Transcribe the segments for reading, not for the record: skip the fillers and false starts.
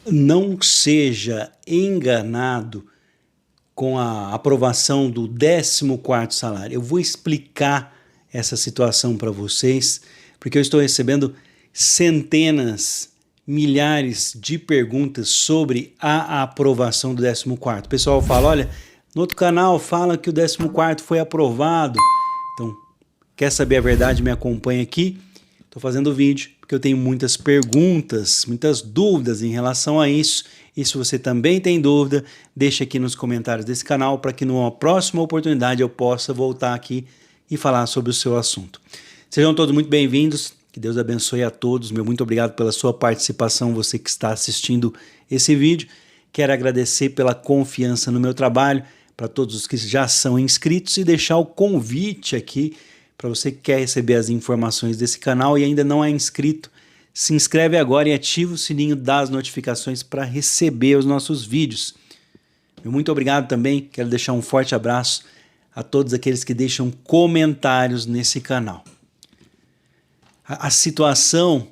Não seja enganado com a aprovação do 14º salário. Eu vou explicar essa situação para vocês, porque eu estou recebendo centenas, milhares de perguntas sobre a aprovação do 14º. O pessoal fala, olha, no outro canal fala que o 14º foi aprovado. Então, quer saber a verdade? Me acompanha aqui. Estou fazendo o vídeo porque eu tenho muitas perguntas, muitas dúvidas em relação a isso. E se você também tem dúvida, deixa aqui nos comentários desse canal para que numa próxima oportunidade eu possa voltar aqui e falar sobre o seu assunto. Sejam todos muito bem-vindos, que Deus abençoe a todos. Meu muito obrigado pela sua participação, você que está assistindo esse vídeo. Quero agradecer pela confiança no meu trabalho, para todos os que já são inscritos e deixar o convite aqui para você que quer receber as informações desse canal e ainda não é inscrito, se inscreve agora e ativa o sininho das notificações para receber os nossos vídeos. Muito obrigado também, quero deixar um forte abraço a todos aqueles que deixam comentários nesse canal. A situação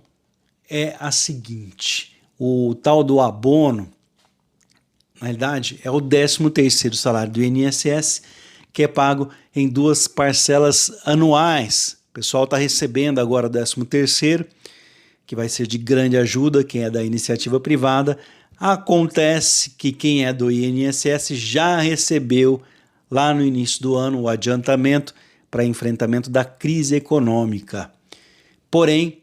é a seguinte, o tal do abono, na realidade é o 13º salário do INSS, que é pago em 2 parcelas anuais. O pessoal está recebendo agora o 13º, que vai ser de grande ajuda, quem é da iniciativa privada. Acontece que quem é do INSS já recebeu lá no início do ano o adiantamento para enfrentamento da crise econômica. Porém,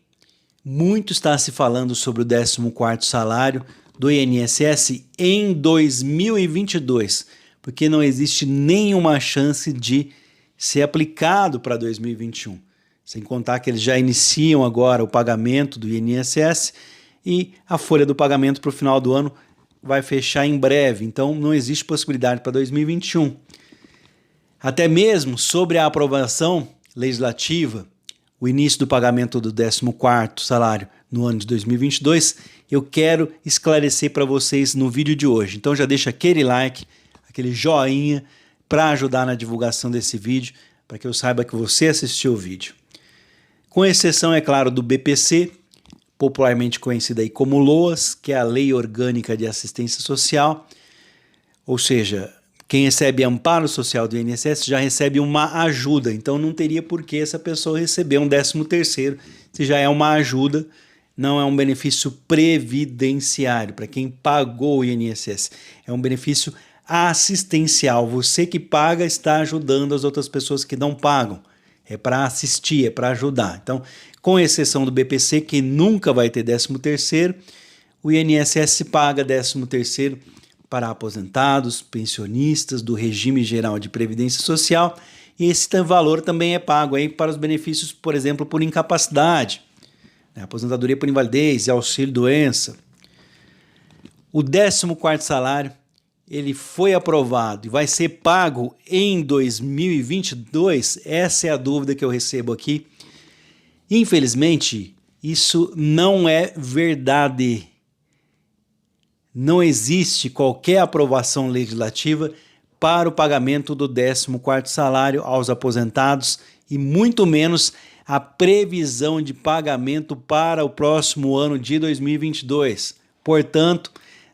muito está se falando sobre o 14º salário do INSS em 2022, porque não existe nenhuma chance de ser aplicado para 2021. Sem contar que eles já iniciam agora o pagamento do INSS e a folha do pagamento para o final do ano vai fechar em breve, então não existe possibilidade para 2021. Até mesmo sobre a aprovação legislativa, o início do pagamento do 14º salário no ano de 2022, eu quero esclarecer para vocês no vídeo de hoje. Então já deixa aquele like, aquele joinha para ajudar na divulgação desse vídeo, para que eu saiba que você assistiu o vídeo. Com exceção, é claro, do BPC, popularmente conhecida aí como LOAS, que é a Lei Orgânica de Assistência Social, ou seja, quem recebe amparo social do INSS já recebe uma ajuda, então não teria por que essa pessoa receber um 13º, se já é uma ajuda, não é um benefício previdenciário, para quem pagou o INSS, é um benefício assistencial, você que paga está ajudando as outras pessoas que não pagam, é para assistir, é para ajudar. Então, com exceção do BPC, que nunca vai ter 13º, o INSS paga 13º para aposentados, pensionistas do regime geral de previdência social, e esse valor também é pago aí para os benefícios, por exemplo, por incapacidade, né, aposentadoria por invalidez e auxílio-doença. O 14º salário ele foi aprovado e vai ser pago em 2022? Essa é a dúvida que eu recebo aqui. Infelizmente, isso não é verdade. Não existe qualquer aprovação legislativa para o pagamento do 14º salário aos aposentados e muito menos a previsão de pagamento para o próximo ano de 2022. Portanto,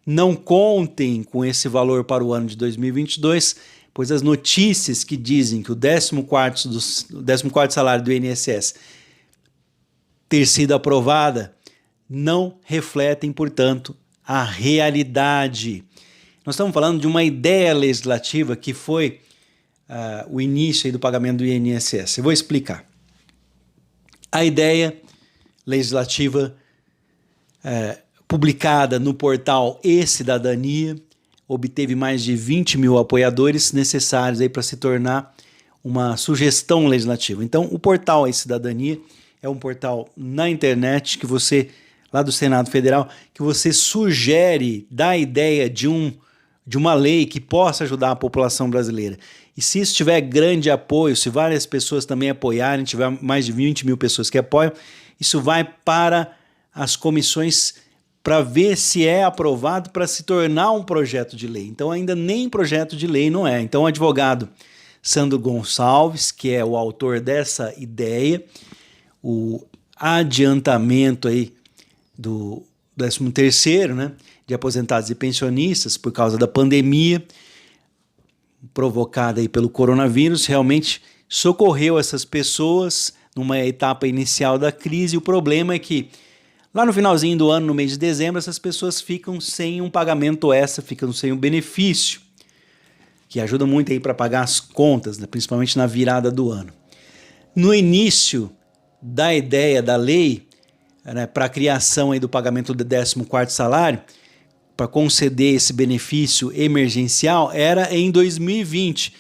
não contem com esse valor para o ano de 2022, pois as notícias que dizem que o 14º salário do INSS ter sido aprovada não refletem, portanto, a realidade. Nós estamos falando de uma ideia legislativa que foi o início aí do pagamento do INSS. Eu vou explicar. A ideia legislativa publicada no portal E-Cidadania, obteve mais de 20 mil apoiadores necessários para se tornar uma sugestão legislativa. Então, o portal E-Cidadania é um portal na internet que você, lá do Senado Federal, que você sugere, dá a ideia de uma lei que possa ajudar a população brasileira. E se isso tiver grande apoio, se várias pessoas também apoiarem, tiver mais de 20 mil pessoas que apoiam, isso vai para as comissões para ver se é aprovado para se tornar um projeto de lei. Então ainda nem projeto de lei não é. Então o advogado Sandro Gonçalves, que é o autor dessa ideia, o adiantamento aí 13º, né, de aposentados e pensionistas por causa da pandemia provocada aí pelo coronavírus, realmente socorreu essas pessoas numa etapa inicial da crise. O problema é que lá no finalzinho do ano, no mês de dezembro, essas pessoas ficam sem um pagamento extra, ficam sem um benefício, que ajuda muito aí para pagar as contas, né, principalmente na virada do ano. No início da ideia da lei, né, para a criação aí do pagamento do 14º salário, para conceder esse benefício emergencial, era em 2020.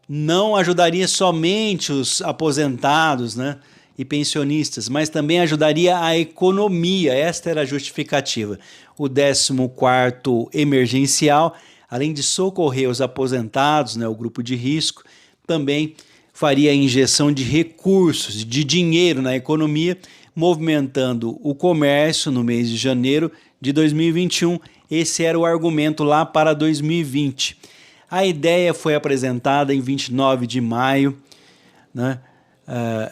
Não ajudaria somente os aposentados, né, e pensionistas, mas também ajudaria a economia. Esta era a justificativa. O 14º emergencial, além de socorrer os aposentados, né, o grupo de risco, também faria a injeção de recursos, de dinheiro na economia, movimentando o comércio no mês de janeiro de 2021. Esse era o argumento lá para 2020. A ideia foi apresentada em 29 de maio, né?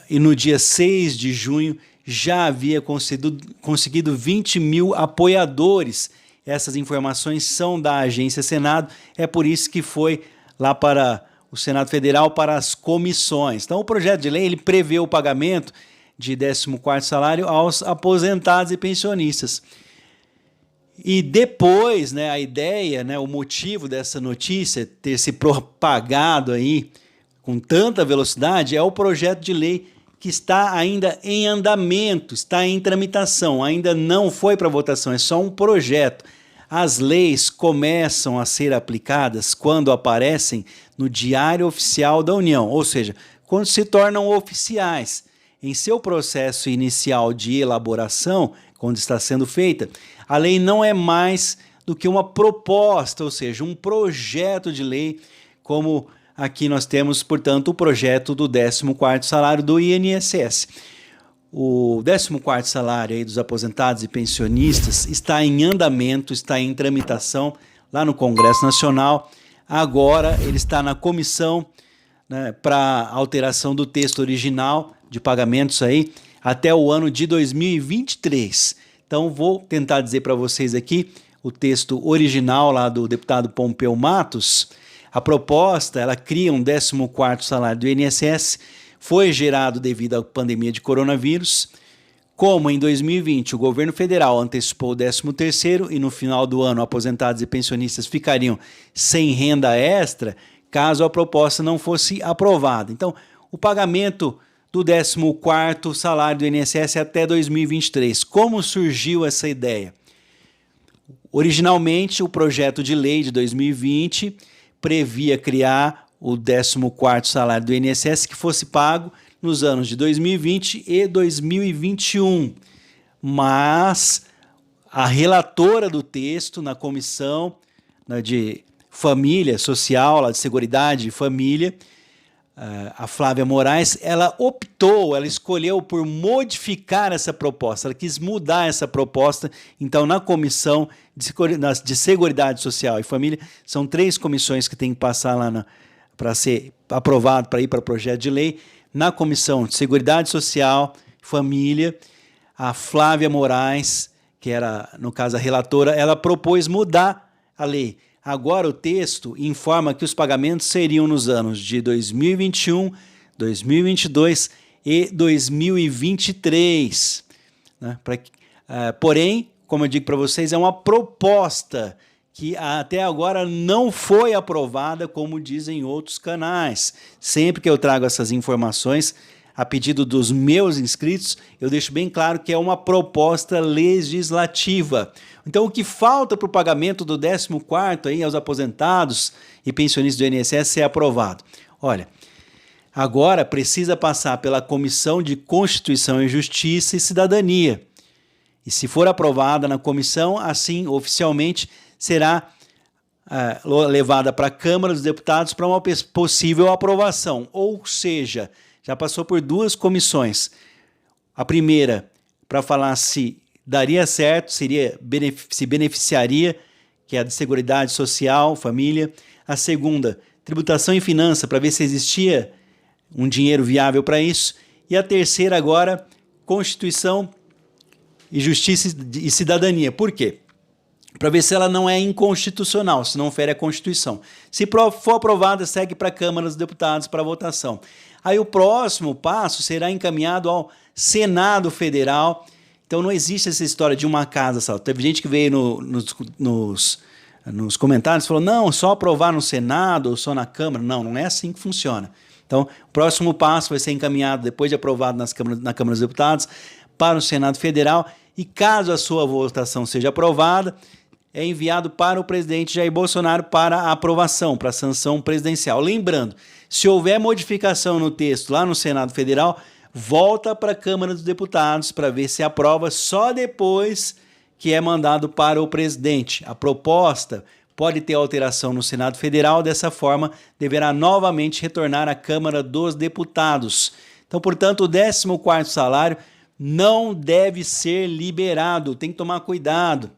E no dia 6 de junho já havia conseguido 20 mil apoiadores. Essas informações são da Agência Senado, é por isso que foi lá para o Senado Federal para as comissões. Então o projeto de lei ele prevê o pagamento de 14º salário aos aposentados e pensionistas. E depois, né, a ideia, né, o motivo dessa notícia ter se propagado aí com tanta velocidade é o projeto de lei que está ainda em andamento, está em tramitação, ainda não foi para votação, é só um projeto. As leis começam a ser aplicadas quando aparecem no Diário Oficial da União, ou seja, quando se tornam oficiais. Em seu processo inicial de elaboração, quando está sendo feita, a lei não é mais do que uma proposta, ou seja, um projeto de lei, como aqui nós temos, portanto, o projeto do 14º salário do INSS. O 14º salário aí dos aposentados e pensionistas está em andamento, está em tramitação lá no Congresso Nacional. Agora ele está na comissão, né, para alteração do texto original de pagamentos aí até o ano de 2023. Então vou tentar dizer para vocês aqui o texto original lá do deputado Pompeu Matos. A proposta, ela cria um 14º salário do INSS, foi gerado devido à pandemia de coronavírus. Como em 2020 o governo federal antecipou o 13º e no final do ano aposentados e pensionistas ficariam sem renda extra, caso a proposta não fosse aprovada. Então, o pagamento do 14º salário do INSS até 2023. Como surgiu essa ideia? Originalmente, o projeto de lei de 2020 previa criar o 14º salário do INSS que fosse pago nos anos de 2020 e 2021. Mas a relatora do texto na comissão, né, de Família Social, lá de Seguridade e Família, a Flávia Moraes, ela escolheu por modificar essa proposta, ela quis mudar essa proposta. Então, na Comissão de Seguridade Social e Família, são 3 comissões que tem que passar lá para ser aprovado, para ir para o projeto de lei. Na Comissão de Seguridade Social e Família, a Flávia Moraes, que era, no caso, a relatora, ela propôs mudar a lei. Agora o texto informa que os pagamentos seriam nos anos de 2021, 2022 e 2023. Né? Porém, como eu digo para vocês, é uma proposta que até agora não foi aprovada, como dizem outros canais. Sempre que eu trago essas informações, a pedido dos meus inscritos, eu deixo bem claro que é uma proposta legislativa. Então, o que falta para o pagamento do 14º aí aos aposentados e pensionistas do INSS ser aprovado? Olha, agora precisa passar pela Comissão de Constituição e Justiça e Cidadania. E se for aprovada na comissão, assim, oficialmente, será levada para a Câmara dos Deputados para uma possível aprovação. Ou seja, já passou por 2 comissões. A primeira, para falar se daria certo, se beneficiaria, que é a de Seguridade Social, Família. A segunda, Tributação e Finança, para ver se existia um dinheiro viável para isso. E a terceira agora, Constituição e Justiça e Cidadania. Por quê? Para ver se ela não é inconstitucional, se não fere a Constituição. Se for aprovada, segue para a Câmara dos Deputados para votação. Aí o próximo passo será encaminhado ao Senado Federal. Então não existe essa história de uma casa só. Teve gente que veio nos comentários e falou, não, só aprovar no Senado ou só na Câmara. Não, não é assim que funciona. Então o próximo passo vai ser encaminhado, depois de aprovado na Câmara dos Deputados, para o Senado Federal. E caso a sua votação seja aprovada, é enviado para o presidente Jair Bolsonaro para aprovação, para sanção presidencial. Lembrando, se houver modificação no texto lá no Senado Federal, volta para a Câmara dos Deputados para ver se aprova só depois que é mandado para o presidente. A proposta pode ter alteração no Senado Federal, dessa forma deverá novamente retornar à Câmara dos Deputados. Então, portanto, o 14º salário não deve ser liberado, tem que tomar cuidado.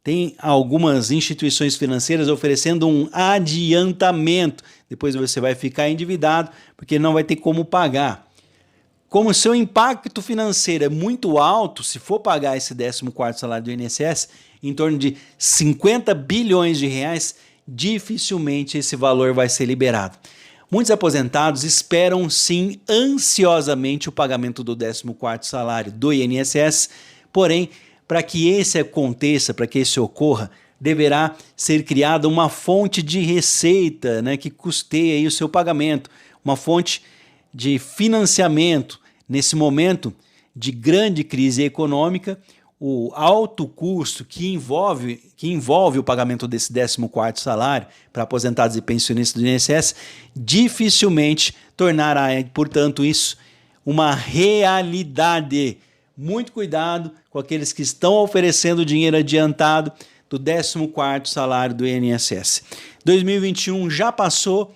Tem algumas instituições financeiras oferecendo um adiantamento. Depois você vai ficar endividado porque não vai ter como pagar. Como o seu impacto financeiro é muito alto, se for pagar esse 14º salário do INSS, em torno de 50 bilhões de reais, dificilmente esse valor vai ser liberado. Muitos aposentados esperam sim ansiosamente o pagamento do 14º salário do INSS, porém, para que esse aconteça, para que esse ocorra, deverá ser criada uma fonte de receita, né, que custeie aí o seu pagamento, uma fonte de financiamento. Nesse momento de grande crise econômica, o alto custo que envolve o pagamento desse 14º salário para aposentados e pensionistas do INSS, dificilmente tornará, portanto, isso uma realidade. Muito cuidado com aqueles que estão oferecendo dinheiro adiantado do 14º salário do INSS. 2021 já passou,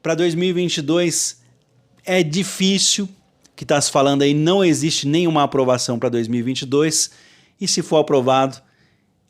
para 2022 é difícil, o que está se falando aí, não existe nenhuma aprovação para 2022, e se for aprovado,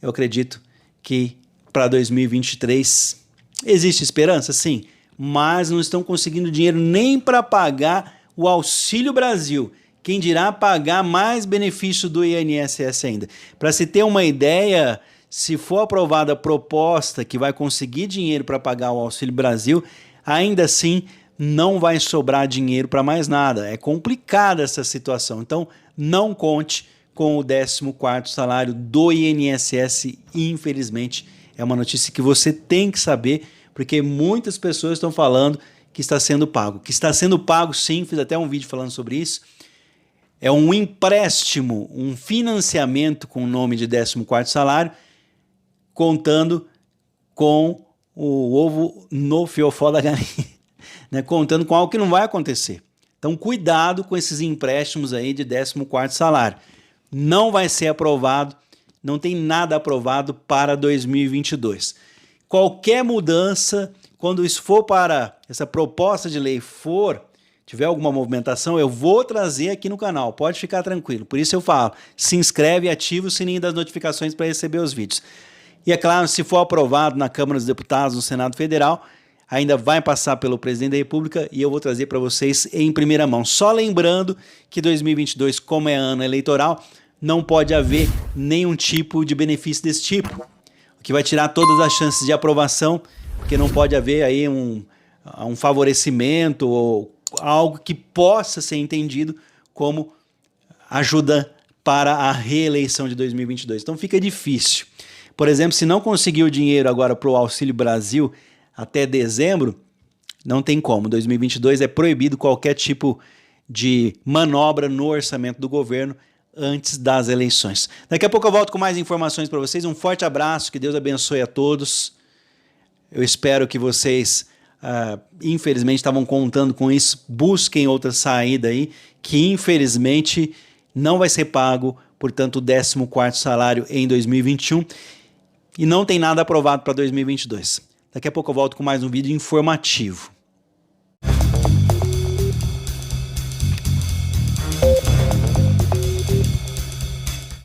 eu acredito que para 2023 existe esperança, sim, mas não estão conseguindo dinheiro nem para pagar o Auxílio Brasil. Quem dirá pagar mais benefício do INSS ainda. Para se ter uma ideia, se for aprovada a proposta que vai conseguir dinheiro para pagar o Auxílio Brasil, ainda assim não vai sobrar dinheiro para mais nada. É complicada essa situação. Então, não conte com o 14º salário do INSS, infelizmente. É uma notícia que você tem que saber, porque muitas pessoas estão falando que está sendo pago. Que está sendo pago, sim, fiz até um vídeo falando sobre isso. É um empréstimo, um financiamento com o nome de 14º salário, contando com o ovo no fiofó da galinha, né? Contando com algo que não vai acontecer. Então, cuidado com esses empréstimos aí de 14º salário. Não vai ser aprovado, não tem nada aprovado para 2022. Qualquer mudança, quando isso for para essa proposta de lei tiver alguma movimentação, eu vou trazer aqui no canal, pode ficar tranquilo. Por isso eu falo, se inscreve e ativa o sininho das notificações para receber os vídeos. E é claro, se for aprovado na Câmara dos Deputados, no Senado Federal, ainda vai passar pelo Presidente da República e eu vou trazer para vocês em primeira mão. Só lembrando que 2022, como é ano eleitoral, não pode haver nenhum tipo de benefício desse tipo, o que vai tirar todas as chances de aprovação, porque não pode haver aí um favorecimento ou algo que possa ser entendido como ajuda para a reeleição de 2022. Então fica difícil. Por exemplo, se não conseguir o dinheiro agora para o Auxílio Brasil até dezembro, não tem como. 2022 é proibido qualquer tipo de manobra no orçamento do governo antes das eleições. Daqui a pouco eu volto com mais informações para vocês. Um forte abraço, que Deus abençoe a todos. Eu espero que vocês... infelizmente estavam contando com isso, busquem outra saída aí, que infelizmente não vai ser pago, portanto, o 14º salário em 2021 e não tem nada aprovado para 2022. Daqui a pouco eu volto com mais um vídeo informativo.